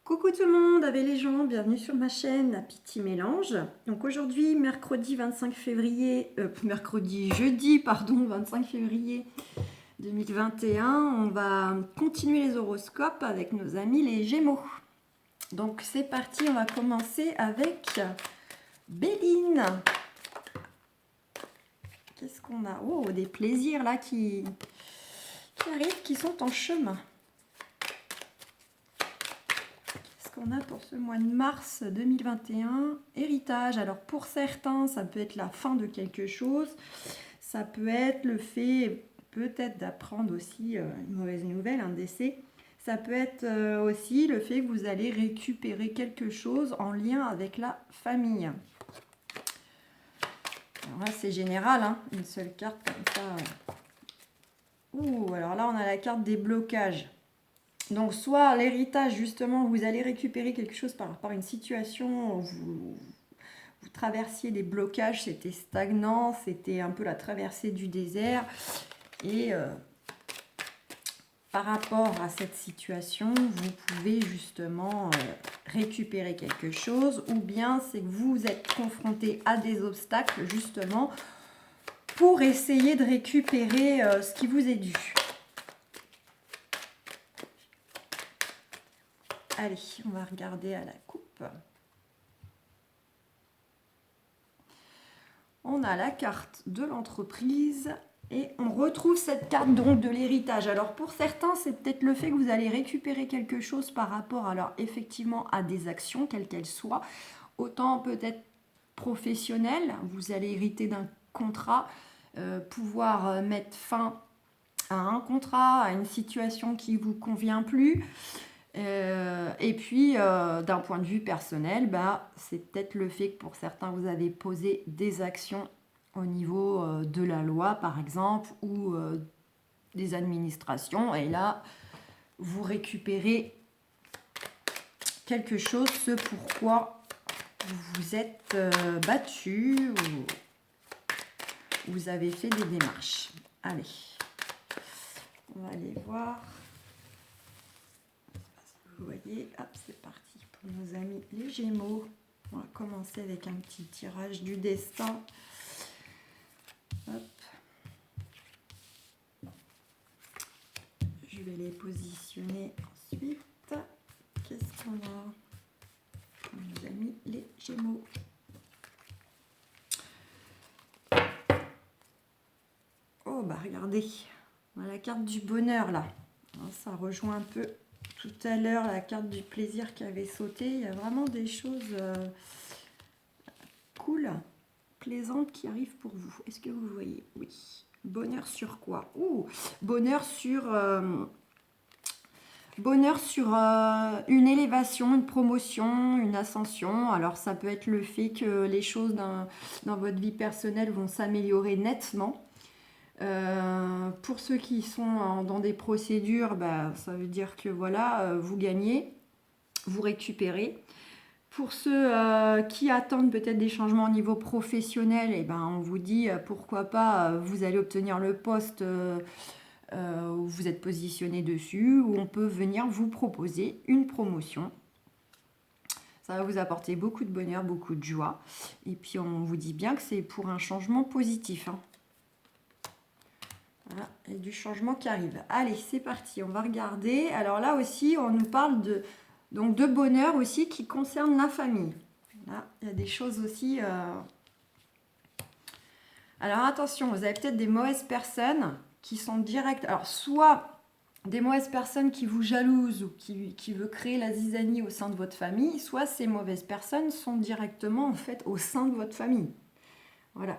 Coucou tout le monde, avec les gens, bienvenue sur ma chaîne Petit Mélange. Donc aujourd'hui, mercredi 25 février, jeudi, pardon, 25 février 2021, on va continuer les horoscopes avec nos amis les Gémeaux. Donc c'est parti, on va commencer avec Béline. Qu'est-ce qu'on a? Oh, des plaisirs là qui arrivent, qui sont en chemin. Qu'on a pour ce mois de mars 2021, héritage. Alors pour certains, ça peut être la fin de quelque chose, ça peut être le fait peut-être d'apprendre aussi une mauvaise nouvelle, un décès. Ça peut être aussi le fait que vous allez récupérer quelque chose en lien avec la famille. Alors là, c'est général, hein, une seule carte comme ça. Ouh, alors là, on a la carte des blocages. Donc, soit l'héritage, justement, vous allez récupérer quelque chose par rapport à une situation où vous traversiez des blocages, c'était stagnant, c'était un peu la traversée du désert. Et par rapport à cette situation, vous pouvez justement récupérer quelque chose, ou bien c'est que vous êtes confronté à des obstacles, justement, pour essayer de récupérer ce qui vous est dû. Allez, on va regarder à la coupe. On a la carte de l'entreprise et on retrouve cette carte donc de l'héritage. Alors pour certains, c'est peut-être le fait que vous allez récupérer quelque chose par rapport alors effectivement à des actions, quelles qu'elles soient. Autant peut-être professionnelles, vous allez hériter d'un contrat, pouvoir mettre fin à un contrat, à une situation qui ne vous convient plus. Et puis, d'un point de vue personnel, c'est peut-être le fait que pour certains, vous avez posé des actions au niveau de la loi, par exemple, ou des administrations. Et là, vous récupérez quelque chose, ce pourquoi vous vous êtes battu ou vous avez fait des démarches. Allez, on va aller voir. Vous voyez, hop, c'est parti pour nos amis les Gémeaux. On va commencer avec un petit tirage du destin. Hop. Je vais les positionner ensuite. Qu'est-ce qu'on a pour nos amis les Gémeaux? Oh, regardez, on a la carte du bonheur là. Ça rejoint un peu tout à l'heure la carte du plaisir qui avait sauté. Il y a vraiment des choses cool, plaisantes qui arrivent pour vous. Est-ce que vous voyez? Oui. Bonheur sur quoi? Bonheur sur une élévation, une promotion, une ascension. Alors ça peut être le fait que les choses dans votre vie personnelle vont s'améliorer nettement. Pour ceux qui sont dans des procédures, ça veut dire que voilà, vous gagnez, vous récupérez. Pour ceux qui attendent peut-être des changements au niveau professionnel, on vous dit pourquoi pas, vous allez obtenir le poste où vous êtes positionné dessus, où on peut venir vous proposer une promotion. Ça va vous apporter beaucoup de bonheur, beaucoup de joie. Et puis on vous dit bien que c'est pour un changement positif. Voilà, et du changement qui arrive. Allez, c'est parti, on va regarder. Alors là aussi, on nous parle de bonheur aussi qui concerne la famille. Là, il y a des choses aussi. Alors attention, vous avez peut-être des mauvaises personnes qui sont directes. Alors soit des mauvaises personnes qui vous jalousent ou qui veut créer la zizanie au sein de votre famille, soit ces mauvaises personnes sont directement en fait au sein de votre famille. Voilà.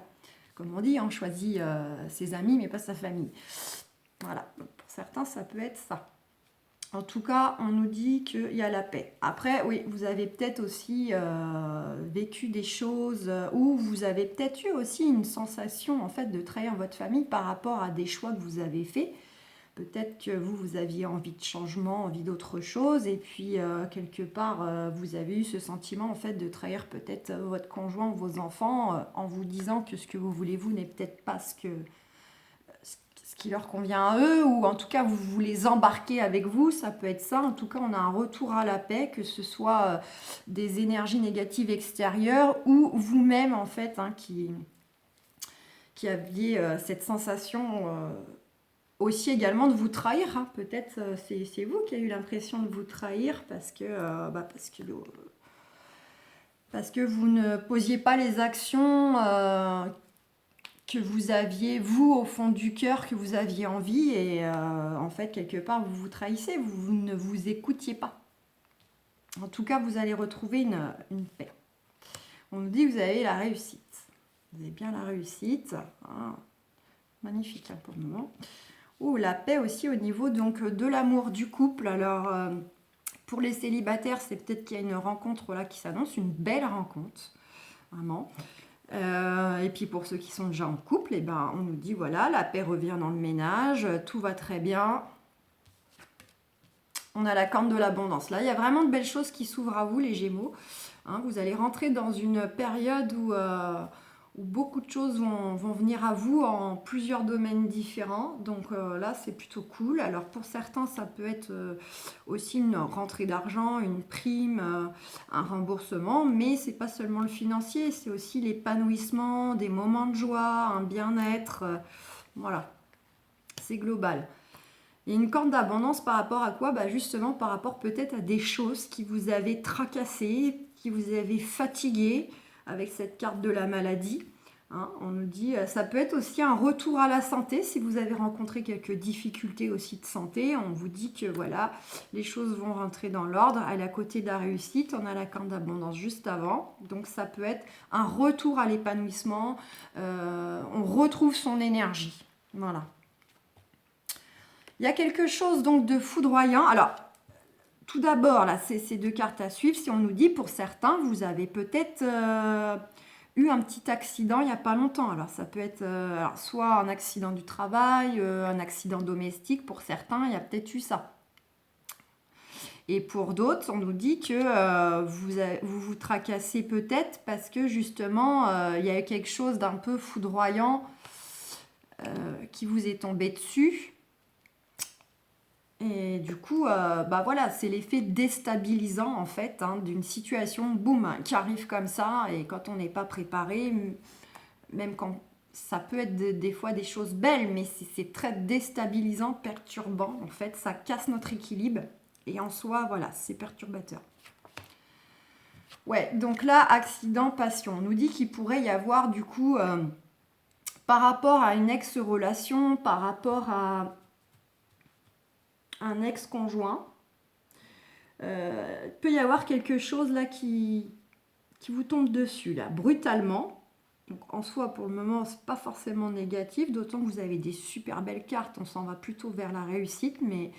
Comme on dit, on choisit ses amis mais pas sa famille. Voilà. Donc, pour certains, ça peut être ça. En tout cas, on nous dit qu'il y a la paix. Après, oui, vous avez peut-être aussi vécu des choses où vous avez peut-être eu aussi une sensation en fait de trahir votre famille par rapport à des choix que vous avez faits. Peut-être que vous aviez envie de changement, envie d'autre chose, et puis quelque part, vous avez eu ce sentiment en fait de trahir peut-être votre conjoint ou vos enfants en vous disant que ce que vous voulez vous n'est peut-être pas ce ce qui leur convient à eux, ou en tout cas vous les embarquez avec vous, ça peut être ça. En tout cas, on a un retour à la paix, que ce soit des énergies négatives extérieures ou vous-même en fait, hein, qui aviez cette sensation aussi également de vous trahir. Hein. Peut-être c'est vous qui avez eu l'impression de vous trahir parce que vous ne posiez pas les actions que vous aviez, vous, au fond du cœur, que vous aviez envie, et en fait, quelque part, vous vous trahissez, vous ne vous écoutiez pas. En tout cas, vous allez retrouver une paix. On nous dit que vous avez la réussite. Vous avez bien la réussite. Ah, magnifique hein, pour le moment. Oh, la paix aussi au niveau donc, de l'amour du couple. Alors, pour les célibataires, c'est peut-être qu'il y a une rencontre là qui s'annonce, une belle rencontre, vraiment. Et puis pour ceux qui sont déjà en couple, eh ben, on nous dit voilà, la paix revient dans le ménage, tout va très bien. On a la corne de l'abondance. Là, il y a vraiment de belles choses qui s'ouvrent à vous, les Gémeaux. Hein, vous allez rentrer dans une période où beaucoup de choses vont venir à vous en plusieurs domaines différents. Donc là, c'est plutôt cool. Alors pour certains, ça peut être aussi une rentrée d'argent, une prime, un remboursement. Mais c'est pas seulement le financier, c'est aussi l'épanouissement, des moments de joie, un bien-être. Voilà, c'est global. Il y a une corne d'abondance par rapport à quoi? Justement par rapport peut-être à des choses qui vous avaient tracassé, qui vous avaient fatigué avec cette carte de la maladie. Hein, on nous dit ça peut être aussi un retour à la santé si vous avez rencontré quelques difficultés aussi de santé. On vous dit que voilà, les choses vont rentrer dans l'ordre. À la côté de la réussite, on a la corne d'abondance juste avant. Donc ça peut être un retour à l'épanouissement. On retrouve son énergie. Voilà. Il y a quelque chose donc de foudroyant. Alors, tout d'abord, là, c'est ces deux cartes à suivre. Si on nous dit, pour certains, vous avez peut-être eu un petit accident il n'y a pas longtemps. Alors, ça peut être soit un accident du travail, un accident domestique. Pour certains, il y a peut-être eu ça. Et pour d'autres, on nous dit que vous tracassez peut-être parce que justement, il y a eu quelque chose d'un peu foudroyant qui vous est tombé dessus. Et du coup, voilà, c'est l'effet déstabilisant en fait hein, d'une situation, boum, qui arrive comme ça. Et quand on n'est pas préparé, même quand ça peut être des fois des choses belles, mais c'est très déstabilisant, perturbant. En fait, ça casse notre équilibre. Et en soi, voilà, c'est perturbateur. Ouais, donc là, accident, passion. On nous dit qu'il pourrait y avoir du coup, par rapport à une ex-relation, par rapport à un ex-conjoint, il peut y avoir quelque chose là qui vous tombe dessus, là, brutalement. Donc, en soi, pour le moment, c'est pas forcément négatif, d'autant que vous avez des super belles cartes, on s'en va plutôt vers la réussite, mais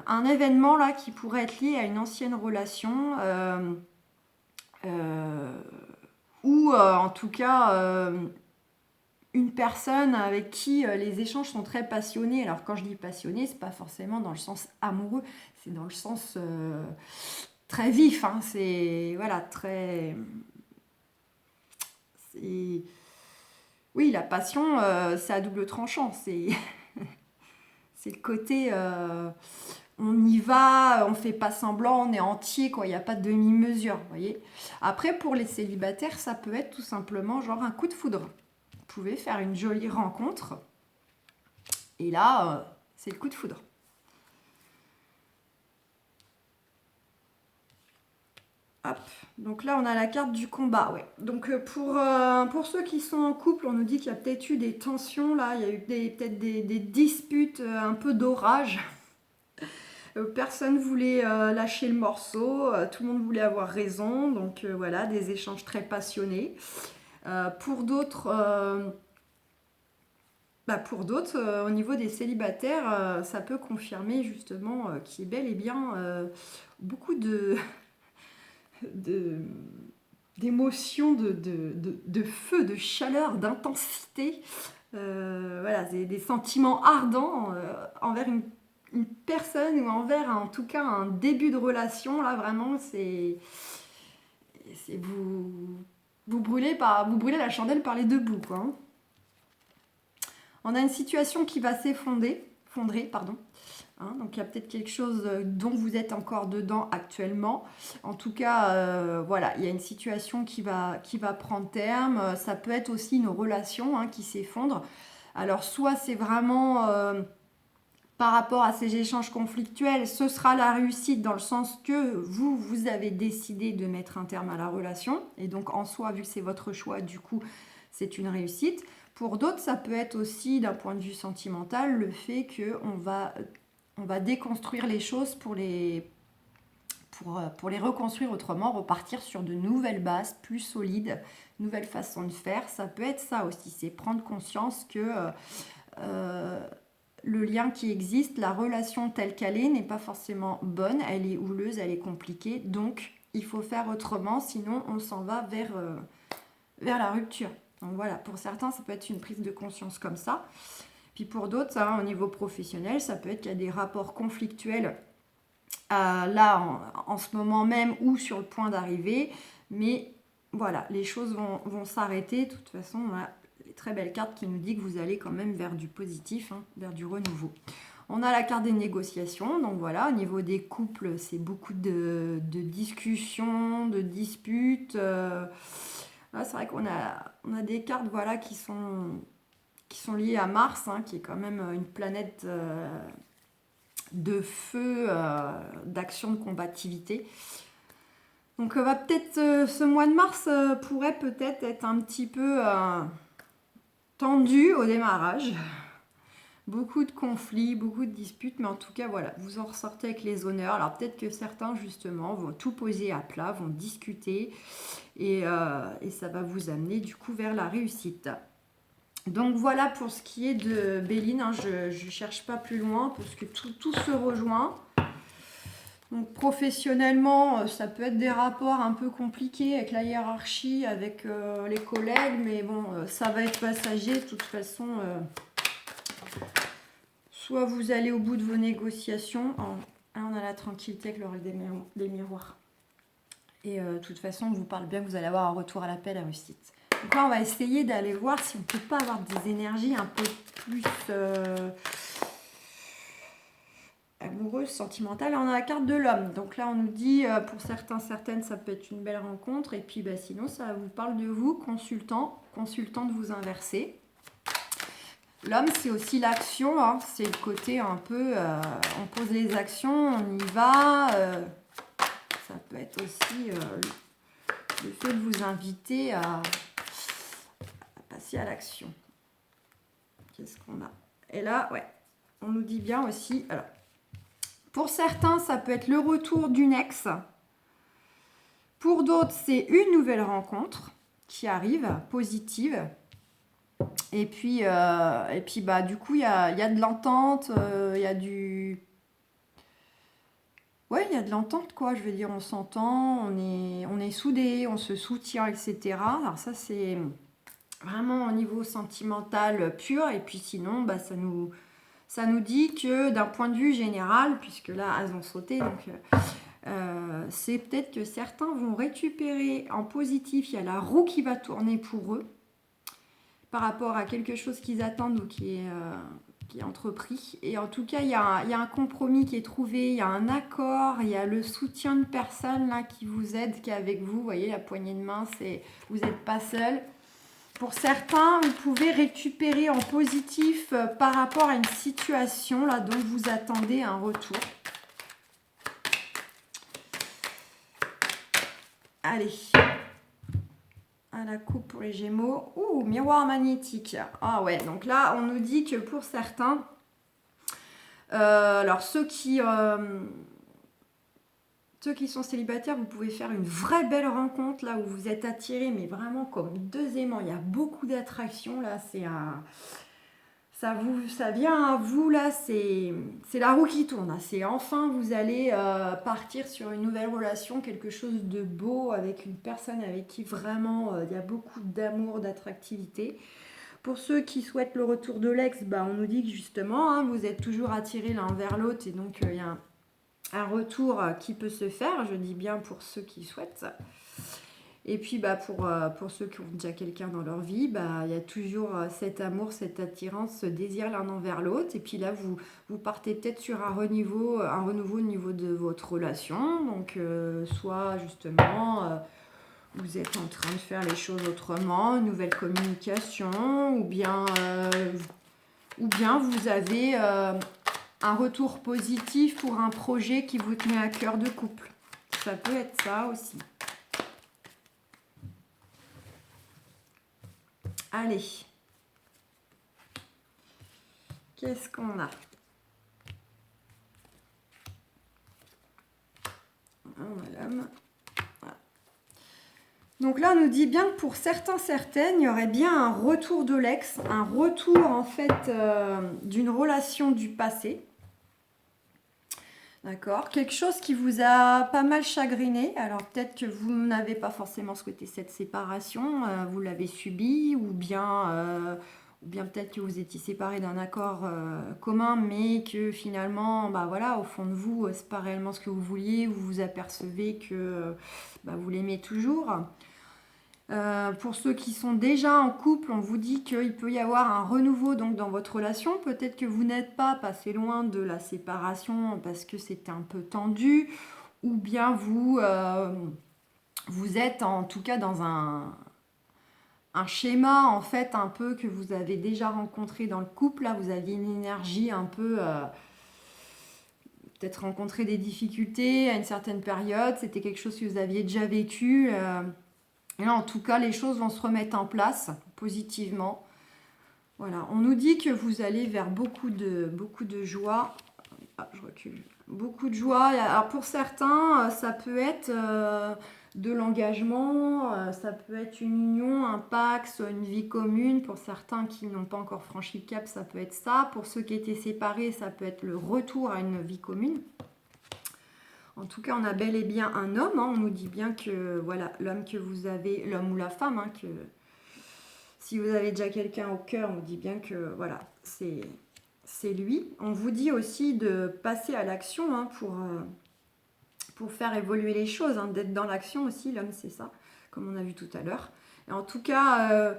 un événement là qui pourrait être lié à une ancienne relation, ou en tout cas une personne avec qui les échanges sont très passionnés. Alors quand je dis passionné, c'est pas forcément dans le sens amoureux, c'est dans le sens très vif. Hein. C'est voilà très. Oui, la passion, c'est à double tranchant. C'est c'est le côté. On y va, on fait pas semblant, on est entier, quoi. Il n'y a pas de demi-mesure, vous voyez. Après, pour les célibataires, ça peut être tout simplement genre un coup de foudre. Vous pouvez faire une jolie rencontre. Et là, c'est le coup de foudre. Hop. Donc là, on a la carte du combat. Ouais. Donc pour ceux qui sont en couple, on nous dit qu'il y a peut-être eu des tensions. Là, il y a eu peut-être des disputes, un peu d'orage. Personne voulait lâcher le morceau. Tout le monde voulait avoir raison. Donc voilà, des échanges très passionnés. Pour d'autres... au niveau des célibataires, ça peut confirmer justement qu'il y a bel et bien beaucoup d'émotions, de feu, de chaleur, d'intensité. Voilà, des sentiments ardents envers une personne ou envers en tout cas un début de relation. Là, vraiment, c'est vous brûlez la chandelle par les deux bouts, quoi. On a une situation qui va s'effondrer, pardon. Hein, donc il y a peut-être quelque chose dont vous êtes encore dedans actuellement. En tout cas, voilà, il y a une situation qui va prendre terme. Ça peut être aussi une relation qui s'effondre. Alors soit c'est vraiment par rapport à ces échanges conflictuels, ce sera la réussite dans le sens que vous avez décidé de mettre un terme à la relation. Et donc en soi, vu que c'est votre choix, du coup, c'est une réussite. Pour d'autres, ça peut être aussi d'un point de vue sentimental, le fait qu'on va déconstruire les choses pour les reconstruire autrement, repartir sur de nouvelles bases plus solides, nouvelles façons de faire. Ça peut être ça aussi, c'est prendre conscience que le lien qui existe, la relation telle qu'elle est, n'est pas forcément bonne, elle est houleuse, elle est compliquée, donc il faut faire autrement, sinon on s'en va vers la rupture. Donc voilà, pour certains, ça peut être une prise de conscience comme ça. Puis pour d'autres, au niveau professionnel, ça peut être qu'il y a des rapports conflictuels là, en ce moment même, ou sur le point d'arriver, mais voilà, les choses vont s'arrêter. De toute façon, on a les très belles cartes qui nous disent que vous allez quand même vers du positif, vers du renouveau. On a la carte des négociations, donc voilà, au niveau des couples, c'est beaucoup de discussions, de disputes. Là, c'est vrai qu'on a des cartes voilà, qui sont liées à Mars, qui est quand même une planète de feu, d'action de combativité. Donc peut-être ce mois de mars pourrait peut-être être un petit peu tendu au démarrage. Beaucoup de conflits, beaucoup de disputes, mais en tout cas, voilà, vous en ressortez avec les honneurs. Alors peut-être que certains, justement, vont tout poser à plat, vont discuter, et ça va vous amener, du coup, vers la réussite. Donc voilà pour ce qui est de Béline, je ne cherche pas plus loin, parce que tout se rejoint. Donc professionnellement, ça peut être des rapports un peu compliqués avec la hiérarchie, avec les collègues, mais bon, ça va être passager. De toute façon, soit vous allez au bout de vos négociations. On a la tranquillité avec le rôle des miroirs. Et de toute façon, on vous parle bien que vous allez avoir un retour à l'appel, à réussite. Donc là, on va essayer d'aller voir si on ne peut pas avoir des énergies un peu plus amoureuses, sentimentales. On a la carte de l'homme. Donc là, on nous dit, pour certaines, ça peut être une belle rencontre. Et puis, sinon, ça vous parle de vous, consultante vous inverser. L'homme, c'est aussi l'action. C'est le côté un peu, on pose les actions, on y va. Ça peut être aussi le fait de vous inviter à passer à l'action. Qu'est-ce qu'on a? Et là, ouais, on nous dit bien aussi. Alors, pour certains, ça peut être le retour d'une ex. Pour d'autres, c'est une nouvelle rencontre qui arrive, positive. Et puis du coup, il y a de l'entente, il y a du... Ouais, il y a de l'entente, quoi. Je veux dire, on s'entend, on est soudés, on se soutient, etc. Alors ça, c'est vraiment au niveau sentimental pur. Et puis sinon, ça nous dit que d'un point de vue général, puisque là, elles ont sauté, donc c'est peut-être que certains vont récupérer en positif. Il y a la roue qui va tourner pour eux par rapport à quelque chose qu'ils attendent ou qui est entrepris. Et en tout cas, il y a un compromis qui est trouvé, il y a un accord, il y a le soutien de personnes là, qui vous aident, qui est avec vous. Vous voyez, la poignée de main, vous n'êtes pas seul. Pour certains, vous pouvez récupérer en positif par rapport à une situation là, dont vous attendez un retour. Allez. À la coupe pour les Gémeaux. Ouh, miroir magnétique. Ah ouais, donc là, on nous dit que pour certains, alors ceux qui sont célibataires, vous pouvez faire une vraie belle rencontre là où vous êtes attirés, mais vraiment comme deux aimants. Il y a beaucoup d'attraction là. Ça vient à vous là. C'est la roue qui tourne. C'est enfin vous allez partir sur une nouvelle relation, quelque chose de beau avec une personne avec qui vraiment il y a beaucoup d'amour, d'attractivité. Pour ceux qui souhaitent le retour de l'ex, on nous dit que justement vous êtes toujours attirés l'un vers l'autre et donc il y a un retour qui peut se faire, je dis bien pour ceux qui souhaitent. Et puis pour ceux qui ont déjà quelqu'un dans leur vie, il y a toujours cet amour, cette attirance, ce désir l'un envers l'autre. Et puis là, vous partez peut-être sur un renouveau au niveau de votre relation. Donc soit justement, vous êtes en train de faire les choses autrement, une nouvelle communication, ou bien vous avez un retour positif pour un projet qui vous tenait à cœur de couple. Ça peut être ça aussi. Allez. Qu'est-ce qu'on a? Voilà. Donc là, on nous dit bien que pour certains, certaines, il y aurait bien un retour de l'ex, un retour en fait d'une relation du passé. D'accord. Quelque chose qui vous a pas mal chagriné. Alors peut-être que vous n'avez pas forcément souhaité cette séparation, vous l'avez subie, ou bien peut-être que vous étiez séparés d'un accord commun, mais que finalement, au fond de vous, c'est pas réellement ce que vous vouliez, vous vous apercevez que vous l'aimez toujours. Pour ceux qui sont déjà en couple, on vous dit qu'il peut y avoir un renouveau donc, dans votre relation. Peut-être que vous n'êtes pas passé loin de la séparation parce que c'était un peu tendu, ou bien vous êtes en tout cas dans un schéma en fait un peu que vous avez déjà rencontré dans le couple. Là, vous aviez une énergie un peu... peut-être rencontré des difficultés à une certaine période. C'était quelque chose que vous aviez déjà vécu. Et là, en tout cas, les choses vont se remettre en place positivement. Voilà, on nous dit que vous allez vers beaucoup de joie. Ah, je recule. Beaucoup de joie. Alors pour certains, ça peut être de l'engagement, ça peut être une union, un pax, une vie commune. Pour certains qui n'ont pas encore franchi le cap, ça peut être ça. Pour ceux qui étaient séparés, ça peut être le retour à une vie commune. En tout cas, on a bel et bien un homme. On nous dit bien que voilà, l'homme que vous avez, l'homme ou la femme, que si vous avez déjà quelqu'un au cœur, on vous dit bien que voilà, c'est lui. On vous dit aussi de passer à l'action pour faire évoluer les choses, d'être dans l'action aussi. L'homme, c'est ça, comme on a vu tout à l'heure. Et en tout cas,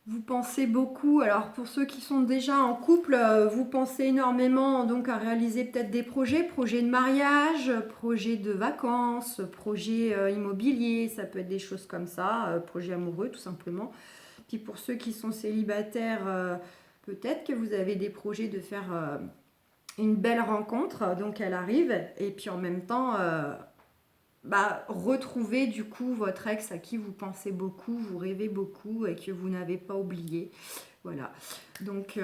vous pensez beaucoup, alors pour ceux qui sont déjà en couple, vous pensez énormément donc à réaliser peut-être des projets de mariage, projets de vacances, projets immobiliers, ça peut être des choses comme ça, projets amoureux tout simplement. Puis pour ceux qui sont célibataires, peut-être que vous avez des projets de faire une belle rencontre, donc elle arrive, et puis en même temps... retrouver du coup votre ex à qui vous pensez beaucoup, vous rêvez beaucoup et que vous n'avez pas oublié. Voilà. Donc,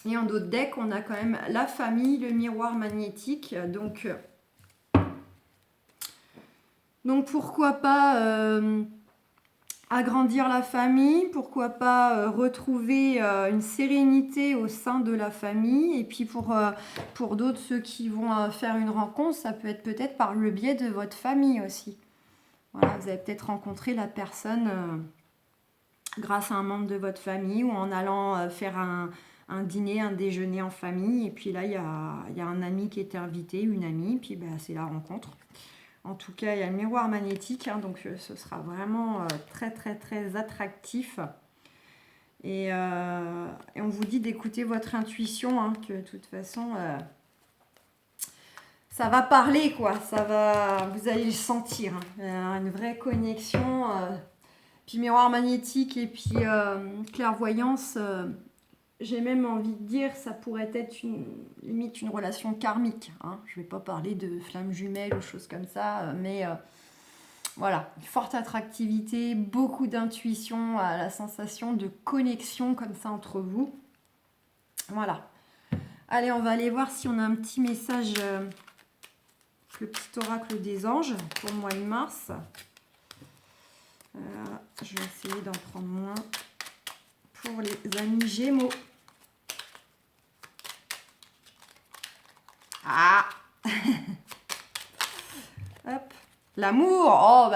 et en d'autres decks, on a quand même la famille, le miroir magnétique. Donc pourquoi pas agrandir la famille, pourquoi pas retrouver une sérénité au sein de la famille. Et puis pour d'autres, ceux qui vont faire une rencontre, ça peut être peut-être par le biais de votre famille aussi. Voilà, vous avez peut-être rencontré la personne grâce à un membre de votre famille ou en allant faire un dîner, un déjeuner en famille. Et puis là, il y a un ami qui était invité, une amie, puis c'est la rencontre. En tout cas, il y a le miroir magnétique, donc ce sera vraiment très très très attractif. Et on vous dit d'écouter votre intuition, que de toute façon, ça va parler, quoi. Vous allez le sentir, une vraie connexion. Puis miroir magnétique et puis clairvoyance. J'ai même envie de dire, ça pourrait être limite une relation karmique. Je ne vais pas parler de flammes jumelles ou choses comme ça, mais voilà, une forte attractivité, beaucoup d'intuition, la sensation de connexion comme ça entre vous. Voilà. Allez, on va aller voir si on a un petit message, le petit oracle des anges pour le mois de mars. Je vais essayer d'en prendre moins pour les amis Gémeaux. Ah hop, l'amour. Oh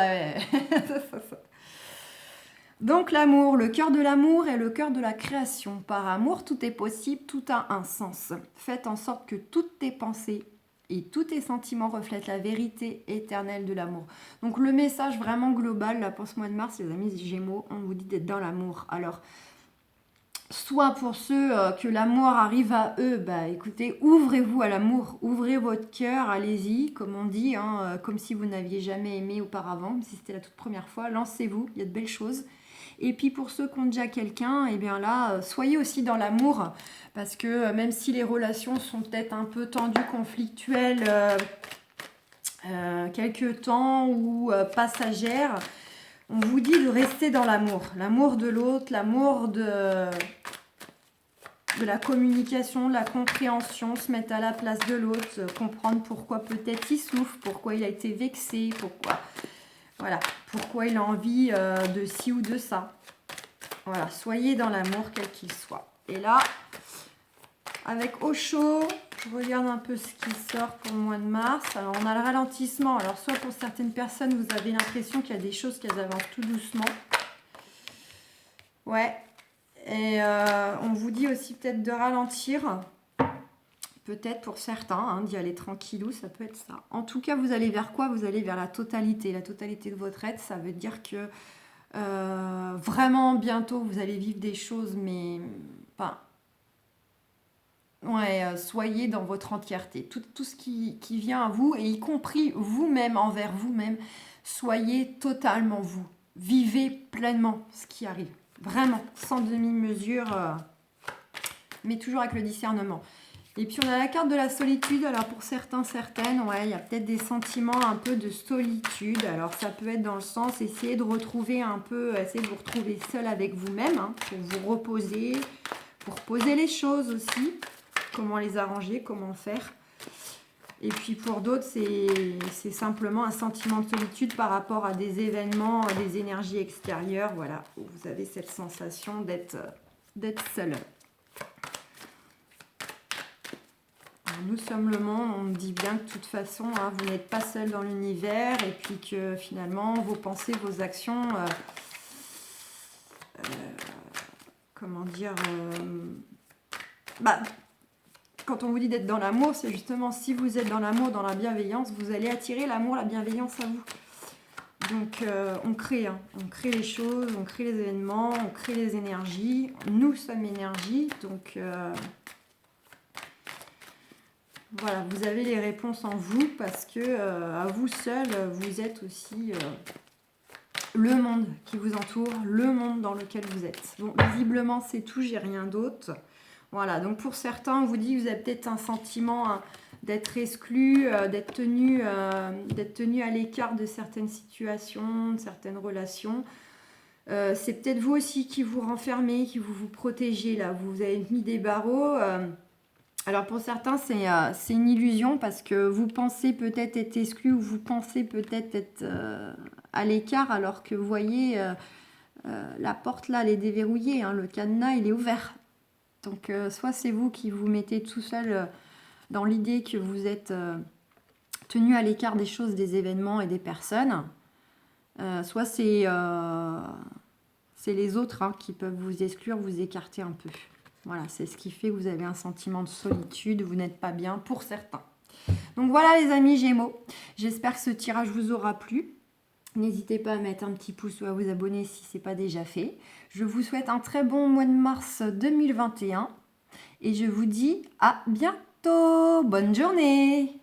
Donc l'amour, le cœur de l'amour est le cœur de la création. Par amour, tout est possible, tout a un sens. Faites en sorte que toutes tes pensées Et tous tes sentiments reflètent la vérité éternelle de l'amour. Donc le message vraiment global là pour ce mois de mars, les amis Gémeaux, on vous dit d'être dans l'amour. Alors, soit pour ceux que l'amour arrive à eux, bah écoutez, ouvrez-vous à l'amour, ouvrez votre cœur, allez-y, comme on dit, hein, comme si vous n'aviez jamais aimé auparavant, comme si c'était la toute première fois, lancez-vous, il y a de belles choses. Et puis pour ceux qui ont déjà quelqu'un, et bien là, soyez aussi dans l'amour, parce que même si les relations sont peut-être un peu tendues, conflictuelles, quelques temps ou passagères, on vous dit de rester dans l'amour de l'autre, l'amour de la communication, de la compréhension, se mettre à la place de l'autre, comprendre pourquoi peut-être il souffre, pourquoi il a été vexé, pourquoi il a envie de ci ou de ça. Voilà, soyez dans l'amour quel qu'il soit. Et là, avec Osho, je regarde un peu ce qui sort pour le mois de mars. Alors, on a le ralentissement. Alors, soit pour certaines personnes, vous avez l'impression qu'il y a des choses qui avancent tout doucement. Ouais. Et on vous dit aussi peut-être de ralentir. Peut-être pour certains, d'y aller tranquillou, ça peut être ça. En tout cas, vous allez vers quoi? Vous allez vers la totalité. La totalité de votre être, ça veut dire que vraiment bientôt, vous allez vivre des choses, mais... Enfin, soyez dans votre entièreté. Tout ce qui vient à vous, et y compris vous-même, envers vous-même, soyez totalement vous. Vivez pleinement ce qui arrive. Vraiment, sans demi-mesure, mais toujours avec le discernement. Et puis on a la carte de la solitude. Alors pour certains, certaines, il y a peut-être des sentiments un peu de solitude. Alors ça peut être dans le sens, essayer de retrouver un peu, essayer de vous retrouver seul avec vous-même, pour vous reposer, pour poser les choses aussi. Comment les arranger, comment faire. Et puis pour d'autres, c'est simplement un sentiment de solitude par rapport à des événements, des énergies extérieures, voilà, où vous avez cette sensation d'être seul. Alors, nous sommes le monde, on dit bien que de toute façon, vous n'êtes pas seul dans l'univers, et puis que finalement, vos pensées, vos actions, quand on vous dit d'être dans l'amour, c'est justement si vous êtes dans l'amour, dans la bienveillance, vous allez attirer l'amour, la bienveillance à vous. Donc on crée les choses, on crée les événements, on crée les énergies. Nous sommes énergie, donc voilà, vous avez les réponses en vous parce que à vous seul, vous êtes aussi le monde qui vous entoure, le monde dans lequel vous êtes. Bon, visiblement c'est tout, j'ai rien d'autre. Voilà, donc pour certains, on vous dit que vous avez peut-être un sentiment d'être exclu, d'être tenu à l'écart de certaines situations, de certaines relations. C'est peut-être vous aussi qui vous renfermez, qui vous protégez là. Vous avez mis des barreaux. Alors pour certains, c'est une illusion parce que vous pensez peut-être être exclu ou vous pensez peut-être être à l'écart alors que vous voyez la porte là, elle est déverrouillée, le cadenas, il est ouvert. Donc, soit c'est vous qui vous mettez tout seul dans l'idée que vous êtes tenu à l'écart des choses, des événements et des personnes. Soit c'est les autres qui peuvent vous exclure, vous écarter un peu. Voilà, c'est ce qui fait que vous avez un sentiment de solitude, vous n'êtes pas bien pour certains. Donc voilà les amis Gémeaux, j'espère que ce tirage vous aura plu. N'hésitez pas à mettre un petit pouce ou à vous abonner si ce n'est pas déjà fait. Je vous souhaite un très bon mois de mars 2021 et je vous dis à bientôt. Bonne journée!